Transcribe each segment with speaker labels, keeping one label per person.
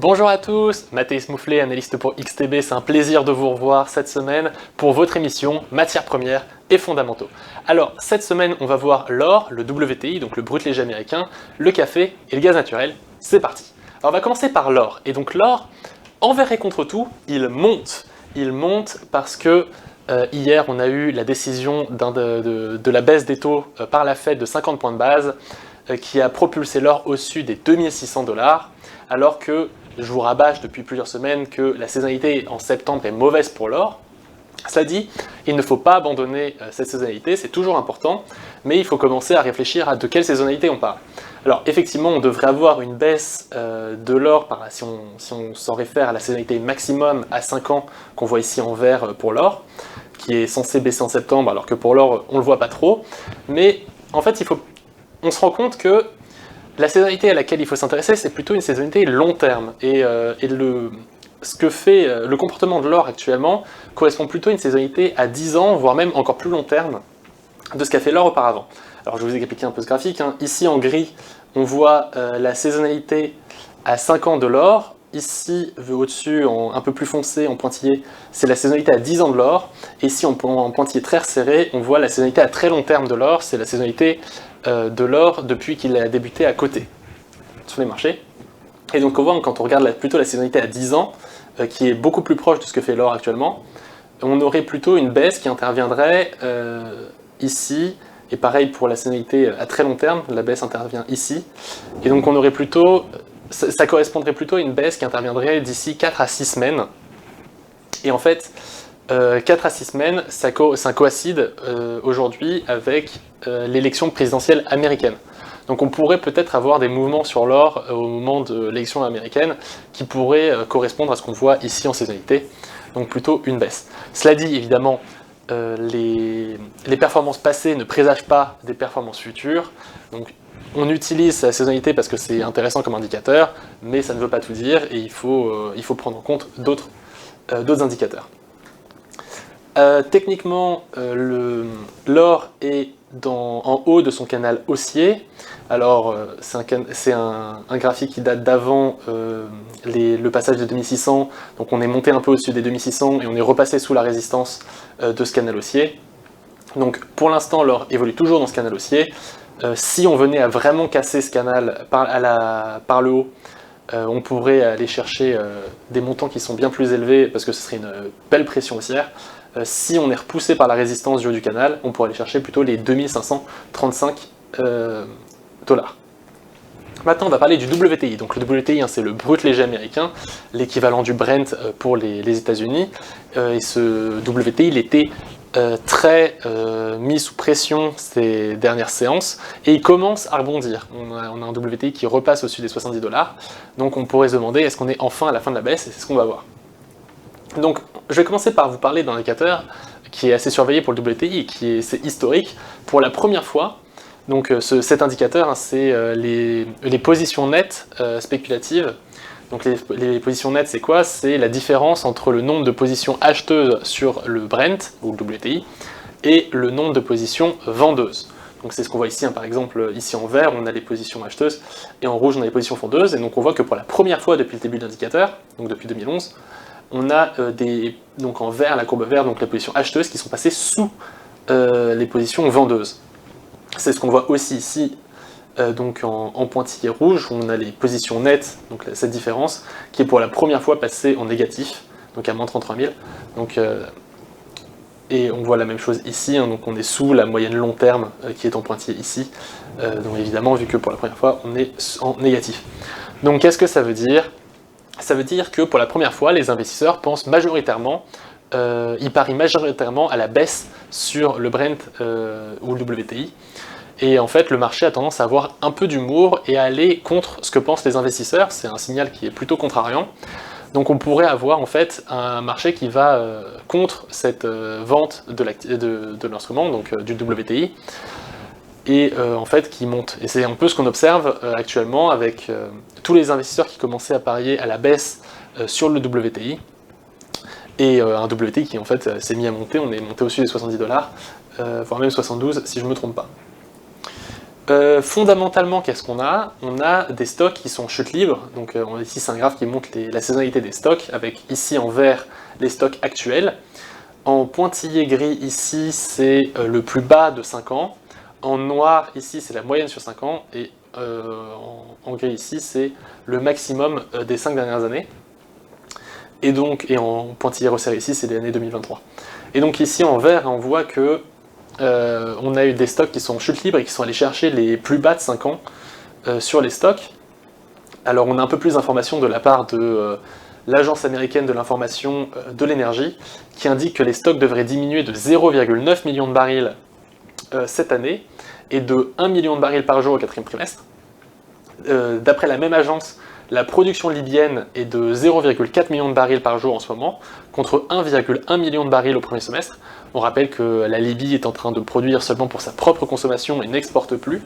Speaker 1: Bonjour à tous, Mathéis Mouflet, analyste pour XTB, c'est un plaisir de vous revoir cette semaine pour votre émission Matières premières et fondamentaux. Alors, cette semaine, on va voir l'or, le WTI, donc le brut léger américain, le café et le gaz naturel. C'est parti. Alors, on va commencer par l'or. Et donc l'or, envers et contre tout, il monte. Il monte parce que hier, on a eu la décision de la baisse des taux par la Fed de 50 points de base qui a propulsé l'or au-dessus des 2600 $, alors que je vous rabâche depuis plusieurs semaines que la saisonnalité en septembre est mauvaise pour l'or. Cela dit, il ne faut pas abandonner cette saisonnalité, c'est toujours important, mais il faut commencer à réfléchir à de quelle saisonnalité on parle. Alors effectivement, on devrait avoir une baisse de l'or, si on s'en réfère à la saisonnalité maximum à 5 ans qu'on voit ici en vert pour l'or, qui est censé baisser en septembre, alors que pour l'or, on ne le voit pas trop. Mais en fait, on se rend compte que la saisonnalité à laquelle il faut s'intéresser, c'est plutôt une saisonnalité long terme. Ce que fait le comportement de l'or actuellement correspond plutôt à une saisonnalité à 10 ans, voire même encore plus long terme, de ce qu'a fait l'or auparavant. Alors je vais vous expliquer un peu ce graphique. Ici en gris, on voit la saisonnalité à 5 ans de l'or. Ici, au-dessus, un peu plus foncé, en pointillé, c'est la saisonnalité à 10 ans de l'or. Et ici, en pointillé très resserré, on voit la saisonnalité à très long terme de l'or. C'est la saisonnalité de l'or depuis qu'il a débuté à côté sur les marchés. Et donc on voit, quand on regarde plutôt la saisonnalité à 10 ans, qui est beaucoup plus proche de ce que fait l'or actuellement, on aurait plutôt une baisse qui interviendrait ici, et pareil pour la saisonnalité à très long terme, la baisse intervient ici, et donc on aurait plutôt, ça correspondrait plutôt à une baisse qui interviendrait d'ici 4 à 6 semaines, et en fait, 4 à 6 semaines, ça coïncide aujourd'hui avec l'élection présidentielle américaine. Donc on pourrait peut-être avoir des mouvements sur l'or au moment de l'élection américaine qui pourraient correspondre à ce qu'on voit ici en saisonnalité, donc plutôt une baisse. Cela dit, évidemment, les performances passées ne présagent pas des performances futures, donc on utilise la saisonnalité parce que c'est intéressant comme indicateur, mais ça ne veut pas tout dire et il faut prendre en compte d'autres indicateurs. Techniquement, l'or est en haut de son canal haussier. Alors, c'est un graphique qui date d'avant le passage de 2600. Donc, on est monté un peu au-dessus des 2600 et on est repassé sous la résistance de ce canal haussier. Donc, pour l'instant, l'or évolue toujours dans ce canal haussier. Si on venait à vraiment casser ce canal par le haut, on pourrait aller chercher des montants qui sont bien plus élevés parce que ce serait une belle pression haussière. Si on est repoussé par la résistance du haut du canal, on pourrait aller chercher plutôt les 2535 $. Maintenant, on va parler du WTI. Donc le WTI, c'est le brut léger américain, l'équivalent du Brent pour les États-Unis. Et ce WTI, il était très mis sous pression ces dernières séances et il commence à rebondir. On a un WTI qui repasse au-dessus des 70 $. Donc on pourrait se demander est-ce qu'on est enfin à la fin de la baisse, et c'est ce qu'on va voir. Donc je vais commencer par vous parler d'un indicateur qui est assez surveillé pour le WTI et c'est historique. Pour la première fois, donc cet indicateur, c'est les positions nettes spéculatives. Donc les positions nettes, c'est quoi? C'est la différence entre le nombre de positions acheteuses sur le Brent, ou le WTI, et le nombre de positions vendeuses. Donc c'est ce qu'on voit ici, par exemple, ici en vert, on a les positions acheteuses, et en rouge, on a les positions vendeuses. Et donc on voit que pour la première fois depuis le début de l'indicateur, donc depuis 2011, on a donc en vert, la courbe verte, donc les positions acheteuses qui sont passées sous les positions vendeuses. C'est ce qu'on voit aussi ici, donc en pointillé rouge, où on a les positions nettes, donc cette différence, qui est pour la première fois passée en négatif, donc à moins 33 000. Donc, et on voit la même chose ici, donc on est sous la moyenne long terme qui est en pointillé ici. Donc évidemment, vu que pour la première fois, on est en négatif. Donc qu'est-ce que ça veut dire? Ça veut dire que pour la première fois, les investisseurs pensent majoritairement, ils parient majoritairement à la baisse sur le Brent ou le WTI. Et en fait, le marché a tendance à avoir un peu d'humour et à aller contre ce que pensent les investisseurs. C'est un signal qui est plutôt contrariant. Donc on pourrait avoir en fait un marché qui va contre cette vente de l'instrument, donc du WTI, et en fait qui monte. Et c'est un peu ce qu'on observe actuellement avec tous les investisseurs qui commençaient à parier à la baisse sur le WTI, et un WTI qui en fait s'est mis à monter, on est monté au-dessus des 70 $, voire même 72 si je ne me trompe pas. Fondamentalement, qu'est-ce qu'on a? On a des stocks qui sont chute libre, donc ici c'est un graphe qui montre la saisonnalité des stocks, avec ici en vert les stocks actuels. En pointillé gris ici c'est le plus bas de 5 ans, en noir ici c'est la moyenne sur 5 ans, et en gris ici c'est le maximum des 5 dernières années. Et en pointillé resserré ici c'est l'année 2023. Et donc ici en vert on voit que on a eu des stocks qui sont en chute libre et qui sont allés chercher les plus bas de 5 ans sur les stocks. Alors on a un peu plus d'informations de la part de l'Agence américaine de l'information de l'énergie, qui indique que les stocks devraient diminuer de 0,9 million de barils cette année, et de 1 million de barils par jour au quatrième trimestre. D'après la même agence, la production libyenne est de 0,4 million de barils par jour en ce moment, contre 1,1 million de barils au premier semestre. On rappelle que la Libye est en train de produire seulement pour sa propre consommation et n'exporte plus.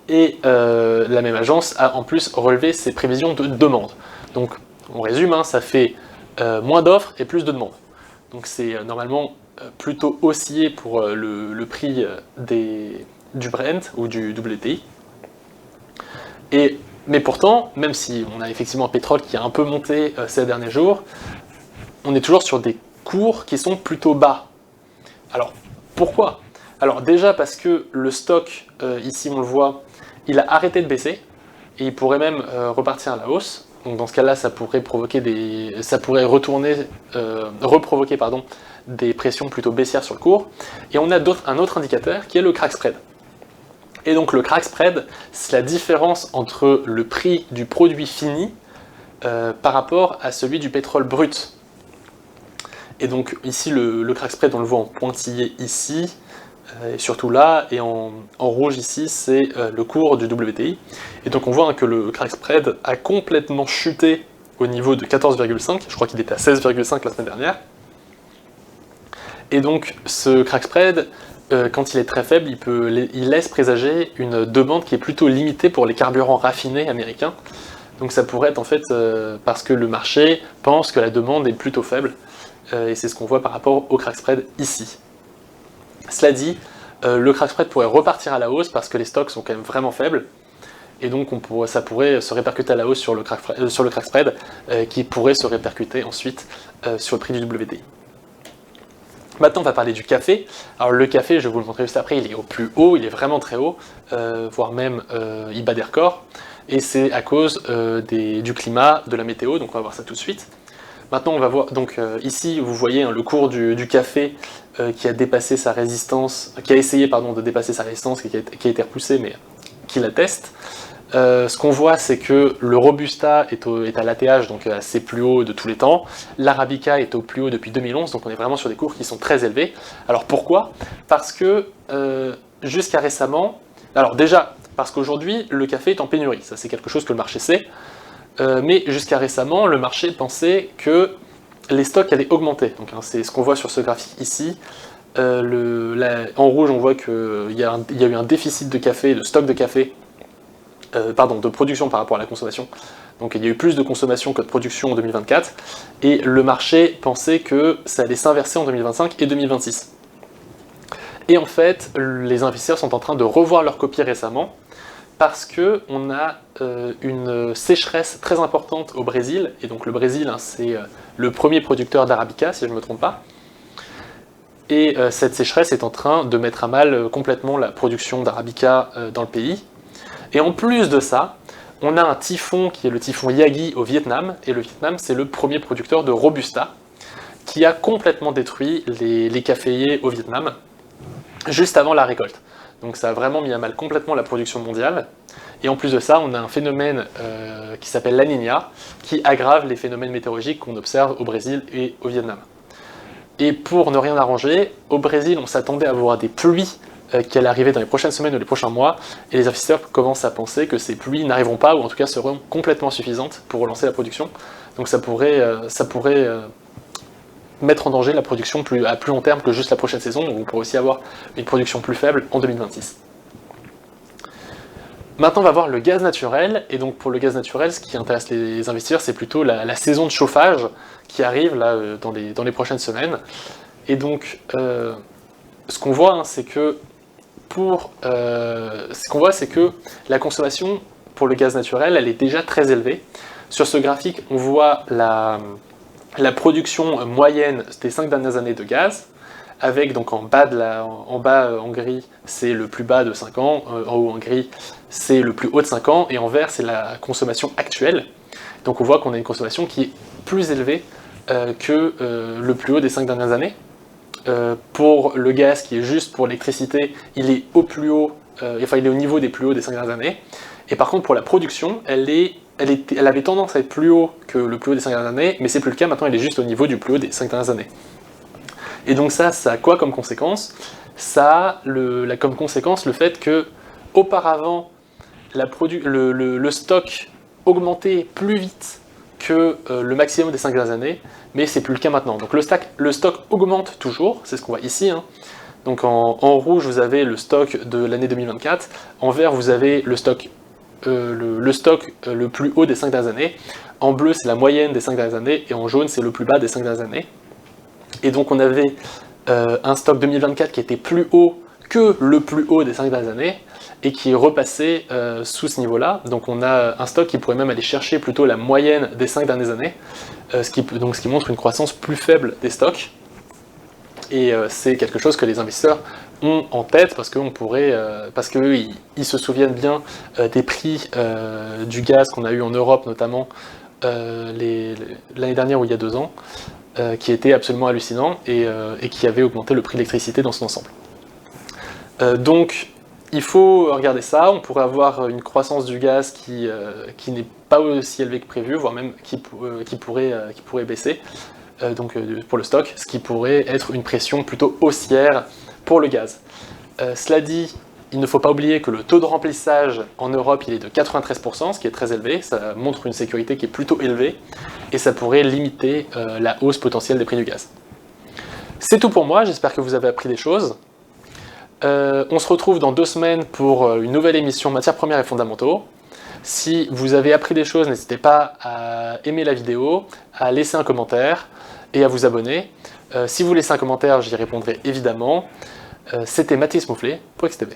Speaker 1: Et la même agence a en plus relevé ses prévisions de demande. Donc on résume, hein, ça fait moins d'offres et plus de demandes. Donc c'est normalement plutôt haussier pour le prix du Brent ou du WTI. Mais pourtant, même si on a effectivement un pétrole qui a un peu monté ces derniers jours, on est toujours sur des cours qui sont plutôt bas. Alors, pourquoi? Alors déjà parce que le stock, ici on le voit, il a arrêté de baisser, et il pourrait même repartir à la hausse. Donc dans ce cas-là, ça pourrait reprovoquer des pressions plutôt baissières sur le cours. Et on a un autre indicateur qui est le crack spread. Et donc le crack spread, c'est la différence entre le prix du produit fini par rapport à celui du pétrole brut. Et donc ici le crack spread, on le voit en pointillé ici, et surtout là, et en rouge ici, c'est le cours du WTI. Et donc on voit hein, que le crack spread a complètement chuté au niveau de 14,5, je crois qu'il était à 16,5 la semaine dernière. Et donc ce crack spread, quand il est très faible, il laisse présager une demande qui est plutôt limitée pour les carburants raffinés américains. Donc ça pourrait être en fait parce que le marché pense que la demande est plutôt faible, et c'est ce qu'on voit par rapport au crack spread ici. Cela dit, le crack spread pourrait repartir à la hausse parce que les stocks sont quand même vraiment faibles, et donc ça pourrait se répercuter à la hausse sur le crack spread, qui pourrait se répercuter ensuite sur le prix du WTI. Maintenant, on va parler du café. Alors le café, je vais vous le montrer juste après, il est au plus haut, il est vraiment très haut, voire même il bat des records, et c'est à cause du climat, de la météo, donc on va voir ça tout de suite. Maintenant, on va voir, donc ici, vous voyez hein, le cours du café qui a dépassé sa résistance, qui a essayé de dépasser sa résistance, qui a été repoussé, mais qui l'atteste. Ce qu'on voit, c'est que le Robusta est à l'ATH, donc assez plus haut de tous les temps. L'Arabica est au plus haut depuis 2011, donc on est vraiment sur des cours qui sont très élevés. Alors pourquoi? Parce que jusqu'à récemment, alors déjà, parce qu'aujourd'hui, le café est en pénurie, ça c'est quelque chose que le marché sait, mais jusqu'à récemment, le marché pensait que les stocks allaient augmenter. Donc hein, c'est ce qu'on voit sur ce graphique ici. En rouge, on voit qu'il y a eu un déficit de café, de stock de café, de production par rapport à la consommation. Donc il y a eu plus de consommation que de production en 2024, et le marché pensait que ça allait s'inverser en 2025 et 2026. Et en fait, les investisseurs sont en train de revoir leur copie récemment, parce qu'on a une sécheresse très importante au Brésil, et donc le Brésil, hein, c'est le premier producteur d'Arabica, si je ne me trompe pas, et cette sécheresse est en train de mettre à mal complètement la production d'Arabica dans le pays. Et en plus de ça, on a un typhon qui est le typhon Yagi au Vietnam, et le Vietnam c'est le premier producteur de Robusta, qui a complètement détruit les caféiers au Vietnam, juste avant la récolte. Donc ça a vraiment mis à mal complètement la production mondiale, et en plus de ça, on a un phénomène qui s'appelle la Niña, qui aggrave les phénomènes météorologiques qu'on observe au Brésil et au Vietnam. Et pour ne rien arranger, au Brésil on s'attendait à avoir des pluies qui allait arriver dans les prochaines semaines ou les prochains mois, et les investisseurs commencent à penser que ces pluies n'arriveront pas, ou en tout cas seront complètement suffisantes pour relancer la production. Donc ça pourrait mettre en danger la production à plus long terme que juste la prochaine saison, donc on pourrait aussi avoir une production plus faible en 2026. Maintenant on va voir le gaz naturel, et donc pour le gaz naturel, ce qui intéresse les investisseurs, c'est plutôt la saison de chauffage qui arrive là dans les prochaines semaines. Et donc ce qu'on voit, hein, c'est que ce qu'on voit, c'est que la consommation pour le gaz naturel, elle est déjà très élevée. Sur ce graphique, on voit la production moyenne des 5 dernières années de gaz, avec donc en bas en gris, c'est le plus bas de 5 ans, en haut en gris, c'est le plus haut de 5 ans, et en vert, c'est la consommation actuelle. Donc on voit qu'on a une consommation qui est plus élevée que le plus haut des 5 dernières années. Pour le gaz qui est juste pour l'électricité, il est au plus haut, il est au niveau des plus hauts des 5 dernières années. Et par contre pour la production, elle avait tendance à être plus haut que le plus haut des 5 dernières années, mais c'est plus le cas, maintenant elle est juste au niveau du plus haut des 5 dernières années. Et donc ça a quoi comme conséquence? Ça a comme conséquence le fait que auparavant le stock augmentait plus vite que le maximum des 5 dernières années, mais c'est plus le cas maintenant. Donc le stock augmente toujours, c'est ce qu'on voit ici, hein. Donc en rouge vous avez le stock de l'année 2024, en vert vous avez le stock le plus haut des 5 dernières années, en bleu c'est la moyenne des 5 dernières années, et en jaune c'est le plus bas des 5 dernières années. Et donc on avait un stock 2024 qui était plus haut que le plus haut des 5 dernières années, et qui est repassé sous ce niveau-là. Donc on a un stock qui pourrait même aller chercher plutôt la moyenne des 5 dernières années, ce qui montre une croissance plus faible des stocks. Et c'est quelque chose que les investisseurs ont en tête parce qu'eux ils se souviennent bien des prix du gaz qu'on a eu en Europe notamment l'année dernière ou il y a 2 ans, qui était absolument hallucinant et qui avait augmenté le prix de l'électricité dans son ensemble. Donc il faut regarder ça, on pourrait avoir une croissance du gaz qui n'est pas aussi élevée que prévu, voire même qui pourrait baisser pour le stock, ce qui pourrait être une pression plutôt haussière pour le gaz. Cela dit, il ne faut pas oublier que le taux de remplissage en Europe il est de 93%, ce qui est très élevé, ça montre une sécurité qui est plutôt élevée, et ça pourrait limiter la hausse potentielle des prix du gaz. C'est tout pour moi, j'espère que vous avez appris des choses. On se retrouve dans 2 semaines pour une nouvelle émission Matières premières et fondamentaux. Si vous avez appris des choses, n'hésitez pas à aimer la vidéo, à laisser un commentaire et à vous abonner. Si vous laissez un commentaire, j'y répondrai évidemment. C'était Mathis Mouflet pour XTB.